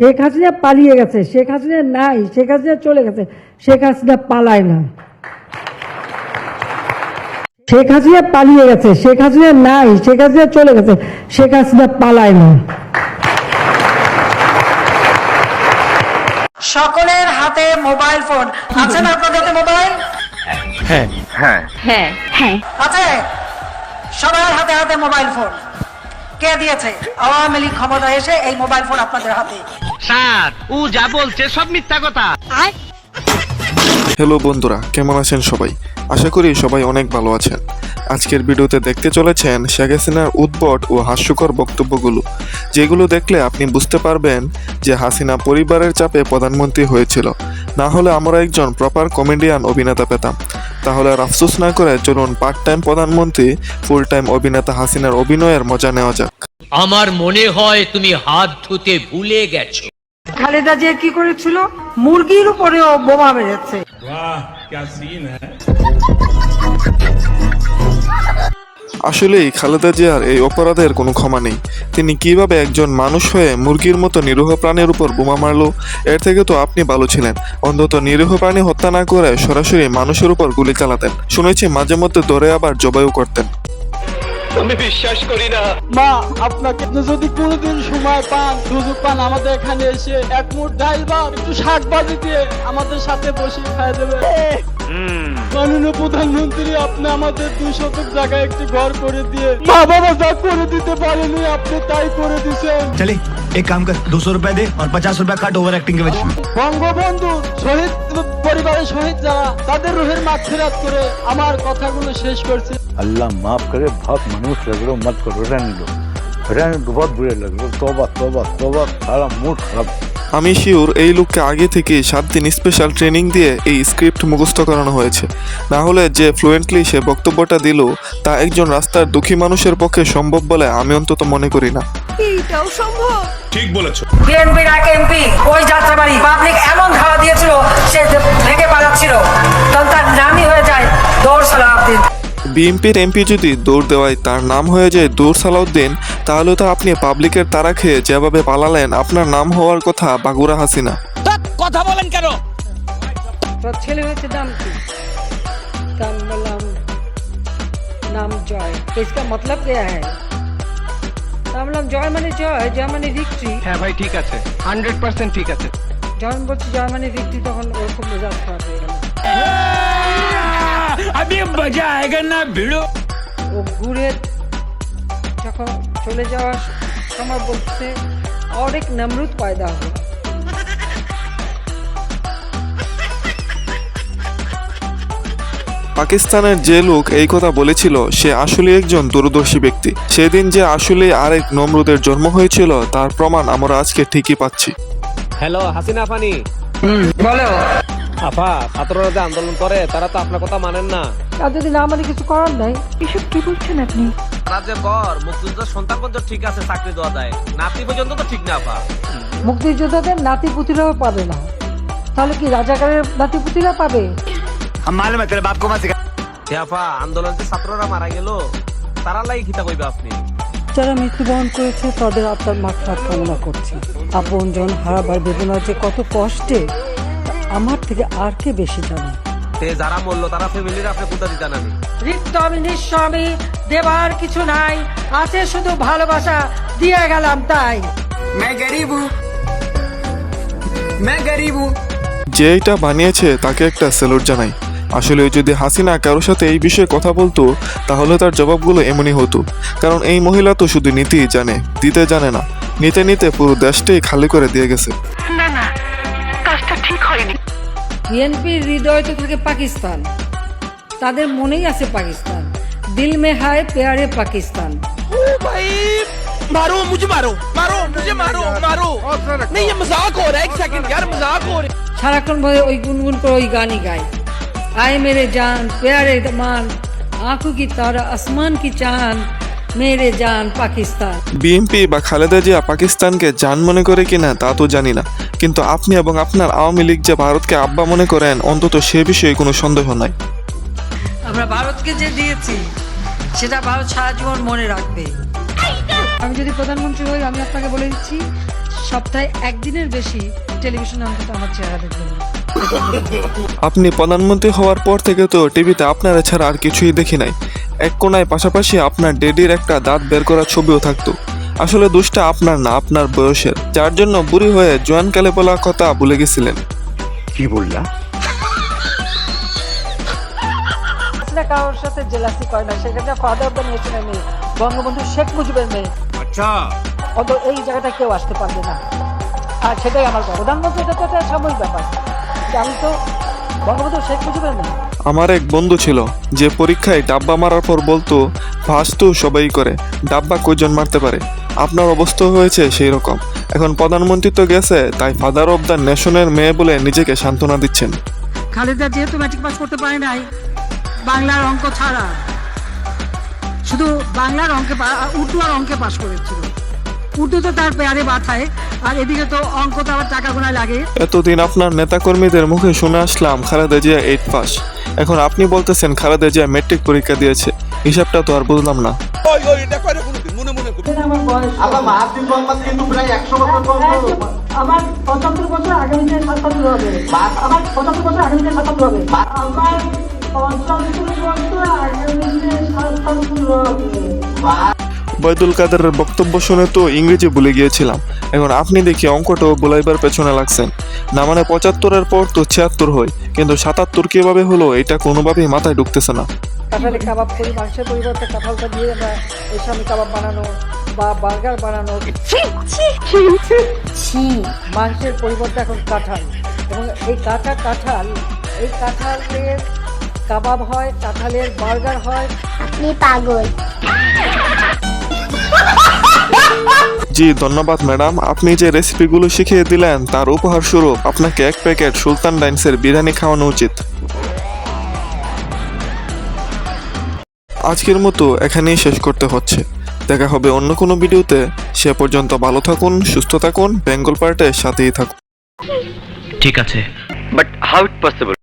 শেখ হাসিনা পালিয়ে গেছে, শেখ হাসিনা নাই, শেখ হাসিনা চলে গেছে, শেখ হাসিনা পালায় না। শেখ হাসিনা পালিয়ে গেছে, শেখ হাসিনা নাই, শেখ হাসিনা চলে গেছে, শেখ হাসিনা পালায় না। সকলের হাতে মোবাইল ফোন আছে না? আপনাদের হাতে মোবাইল? হ্যাঁ হ্যাঁ হ্যাঁ হ্যাঁ আছে। সবার হাতে হাতে মোবাইল ফোন। কে দিয়েছে? আওয়ামী লীগ ক্ষমতায় এসে এই মোবাইল ফোন আপনাদের হাতে। স্যার ও যা বলছে সব মিথ্যা কথা। হ্যালো বন্ধুরা, কেমন আছেন সবাই? আশা করি সবাই অনেক ভালো আছেন। আজকের ভিডিওতে দেখতে চলেছেন শেখ হাসিনার উদ্ভট ও হাস্যকর বক্তব্যগুলো, যেগুলো দেখলে আপনি বুঝতে পারবেন যে হাসিনা পরিবারের চাপে প্রধানমন্ত্রী হয়েছিল, না হলে আমরা একজন প্রপার কমেডিয়ান অভিনেতা পেতাম। তাহলে আর আফসোস না করে চলুন পার্ট টাইম প্রধানমন্ত্রী ফুল টাইম অভিনেতা হাসিনার অভিনয়ের মজা নেওয়া যাক। আমার মনে হয় তুমি হাত ধুতে ভুলে গেছো। খালেদা জিয়া কি করেছিল? মুরগির উপরেও বোমা মেরেছে। আসলেই খালেদা জিয়ার এই অপরাধের কোনো ক্ষমা নেই। তিনি কিভাবে একজন মানুষ হয়ে মুরগির মতো নিরীহ প্রাণীর উপর বোমা মারলো? এর থেকে তো আপনি ভালো ছিলেন, অন্তত নিরীহ প্রাণী হত্যা না করে সরাসরি মানুষের উপর গুলি চালাতেন। শুনেছি মাঝে মধ্যে ধরে আবার জবাইও করতেন। আমি বিশ্বাস করি না। মা, আপনাকে যদি কোনোদিন সময় পান, সুযোগ পান, আমাদের এখানে এসে এক মুঠ ডাল বা একটু শাক ভাজি দিয়ে আমাদের সাথে বসে খাইয়ে দেবে। মাননীয় প্রধানমন্ত্রী, আপনি আমাদের 2 শতক জায়গায় একটি ঘর করে দিয়ে মা বাবা যা করে দিতে পারেনি আপনি তাই করে দিচ্ছেন। चले एक काम कर 200 रुपए दे और 50 रुपए काट ओवर एक्टिंग के वजह से। বঙ্গবন্ধু শহীদ পরিবারের শহীদ যারা, তাদের রুহের মাগফিরাত করে আমার কথাগুলো শেষ করছি। अल्लाह माफ करे, बहुत मनुष्य लग रहे हो, मत करो, रहने दो, बहुत बुरे लग रहे हो, तौबा तौबा तौबा, सारा मूड खराब। আমি শিওর এই লোককে আগে থেকে 7 দিন স্পেশাল ট্রেনিং দিয়ে এই স্ক্রিপ্ট মুখস্থ করানো হয়েছে, না হলে যে ফ্লুয়েন্টলি সে বক্তব্যটা দিল তা একজন রাস্তার দুঃখী মানুষের পক্ষে সম্ভব বলে আমি অন্তত মনে করি না। এটাও সম্ভব? বিএনপির এক এমপি ওই যাত্রাবাড়ি পাবলিক এমন ধাওয়া দিয়েছিল সে ভেঙে পালাচ্ছিল, তখন তার নামই হয়ে যায় দৌড় সালাউদ্দিন। বিএনপির এমপি যদি দৌড় দেওয়ায় তার নাম হয়ে যায় দৌড় সালাউদ্দিন, তাহলে তো আপনি পাবলিকের তারা খেয়ে যেভাবে পালালেন আপনার নাম হওয়ার কথা বাগুরা হাসিনা। কথা বলেন কেন? তোর ছেলে হয়েছে নাম কি? নাম বললাম নাম জয়। इसका मतलब क्या है? নাম বললাম জয় মানে জয়, জয় মানে ভিক্টরি। হ্যাঁ ভাই ঠিক আছে, 100% ঠিক আছে। যখন বলছি জয় মানে ভিক্টরি তখন ওর খুব মেজাজ খারাপ হয়ে গেল। আমি মজা আয়েগা না ভিড়ো। ও ঘুরে যখন চলে যাওয়ার সময় বলছে और एक नमरूद पैदा हुआ। পাকিস্তানের যে লোক এই কথা বলেছিল সে আসলে একজন দূরদর্শী ব্যক্তি। সেদিন যে আসলে আরেক নমরুদের জন্ম হয়েছিল তার প্রমাণ আমরা আজকে ঠিকই পাচ্ছি। হ্যালো হাসিনা আফানি। বলো আফা, ছাত্ররা যে আন্দোলন করে তারা তো আপনার কথা মানেন না। আর যদি না মানে কিছু করার নাই। এসব কি বলছেন আপনি? তারা যে কর মুক্তিযোদ্ধার সন্তান পর্যন্ত ঠিক আছে, চাকরি দেওয়া যায়, নাতি পর্যন্ত তো ঠিক না আফা। মুক্তিযোদ্ধাদের নাতিপুতিরাও পাবে না, তাহলে কি রাজাকারের নাতিপুতিরা পাবে? हम मालूम है तेरे बाप को मत सिखा। হে আফা, আন্দোলনে যে ছাত্ররা মারা গেল তারা লাই খিতা কইবে আপনি। যারা মৃত্যুবরণ করেছে তাদের আত্মার মাগফিরাত কামনা করছি। আপনজন হারাবার বেদনা যে কত কষ্টে আমার থেকে আর কে বেশি জানে। তে যারা মরলো তারা ফ্যামিলির আপনি কোথা দিতে নানি? রিক্ত আমি নিঃস্বামী, দেবার কিছু নাই, আছে শুধু ভালোবাসা, দিয়ে গেলাম তাই। যে এটা বানিয়েছে তাকে একটা স্যালুট জানাই। আসলে যদি হাসিনা কারোর সাথে এই বিষয়ে কথা বলতো তাহলে তার জবাবগুলো এমনই হতো, কারণ এই মহিলা তো শুধু নিতেই জানে, দিতে জানে না। নিতে নিতে পুরো দেশটাই খালি করে দিয়ে গেছে। বিএনপির হৃদয় তো থাকে পাকিস্তান, তাদের মনেই আছে পাকিস্তান, দিল মে হায় প্যারে পাকিস্তান। मारो मुझे, मारो मारो मुझे, मारो मारो। नहीं ये मजाक हो रहा है, 1 सेकंड यार, मजाक हो रहा है। সারাক্ষণ ভয়ে ওই গুনগুন করে ওই গানই গায়, আয় মেরে জান প্যারে মান, আঁখো কি তারা আসমান কি চাঁদ, মেরে জান পাকিস্তান। বিএনপি বা খালেদা জিয়া পাকিস্তানকে জান মনে করে কিনা তা তো জানি না, কিন্তু আপনি এবং আপনার আওয়ামী লীগ যে ভারতকে আব্বা মনে করেন অন্তত সে বিষয়ে কোনো সন্দেহ নাই। আমরা ভারতকে যে দিয়েছি সেটা ভারত সারা জীবন মনে রাখবে। আমি যদি প্রধানমন্ত্রী হই আমি আপনাকে বলে দিচ্ছি সপ্তাহে একদিনের বেশি টেলিভিশনে অন্তত আমার চেহারা দেখবেন না। আপনি প্রধানমন্ত্রী হওয়ার পর থেকে তো টিভিতে আপনারা ছাড়া আর কিছুই দেখি নাই। এক কোনায় পাশাপাশি আপনার ডেডির একটা দাঁত বের করা ছবিও থাকতো। আসলে দোষটা আপনার না, আপনার বয়সের, যার জন্য বুড়ি হয়ে জোয়ানকালে বলা কথা ভুলে গেছিলেন। কি বললা? আসলে কারোর সাথে জেলাসি করে না, সেখানে ফাদার অফ দ্য নেশনের মেয়ে, বঙ্গবন্ধু শেখ মুজিবের মেয়ে। আচ্ছা, অত এই জায়গাটা কেউ আসতে পারবে না, আর সেটাই আমার কথা। প্রধানমন্ত্রী এটা তো একটা সাময়িক ব্যাপার, আমি তো বঙ্গবন্ধু শেখ মুজিবের মেয়ে। আমার এক বন্ধু ছিল যে পরীক্ষায় ডাব্বা মারার পর বলতো, ফাঁস তো সবাই করে, ডাব্বা কয়জন মারতে পারে। আপনার অবস্থা হয়েছে সেই রকম। এখন প্রধানমন্ত্রী তো গেছে, তাই ফাদার অফ দ্য নেশনের মেয়ে বলে নিজেকে সান্ত্বনা দিচ্ছেন। খালেদা যেহেতু ম্যাট্রিক পাস করতে পারে নাই বাংলার অঙ্ক ছাড়া, শুধু বাংলার অঙ্কে উর্দু আর অঙ্কে পাস করেছিল। উর্দু তো তার পেয়ারে মাথায়, আর এদিকে তো অঙ্ক তো আবার টাকা গোনায় লাগে। এতদিন আপনার নেতাকর্মীদের মুখে শুনে আসলাম খালেদা জিয়া 8 পাস, এখন আপনি বলতেছেন খালেদা জিয়া ম্যাট্রিক পরীক্ষা দিয়েছে। হিসাবটা তো আর বুঝলাম না। আমার 75 বছর আগামীতে 77 হবে। আমার 75 বছর আগামীতে 77 হবে। আমার 75 বছর আগামীতে 77 হবে। ওবায়দুল কাদেরের বক্তব্য শুনে তো ইংরেজি ভুলে গিয়েছিলাম। এখন আপনি দেখি অঙ্কটাও বলাইবার পেছনে লাগছেন। না মানে 75-এর পর তো 76 হয়, কিন্তু 77 কিভাবে হলো এটা কোনোভাবেই মাথায় ঢুকতেছে না। কাঁঠালের কাবাব করি, মাংসের পরিবর্তে কাঁঠালটা দিয়ে আমরা ইসলামি কাবাব বানানো বা বার্গার বানানো। মাংসের পরিবর্তে এখন কাঁঠাল, এবং এই কাঁঠালের কাবাব হয়, কাঁঠালের বার্গার হয়। আপনি পাগল। জি ধন্যবাদ ম্যাডাম, আপনি যে রেসিপিগুলো শিখিয়ে দিলেন তার উপহার স্বরূপ আপনাকে 1 প্যাকেট সুলতান ডাইন্সের বিরিয়ানি খাওয়ানো উচিত। আজকের মতো এখানেই শেষ করতে হচ্ছে। দেখা হবে অন্য কোনো ভিডিওতে। সে পর্যন্ত ভালো থাকুন, সুস্থ থাকুন, বেঙ্গল পার্টের সাথেই থাকুন। ঠিক আছে, বাট হাউ ইট পসিবল?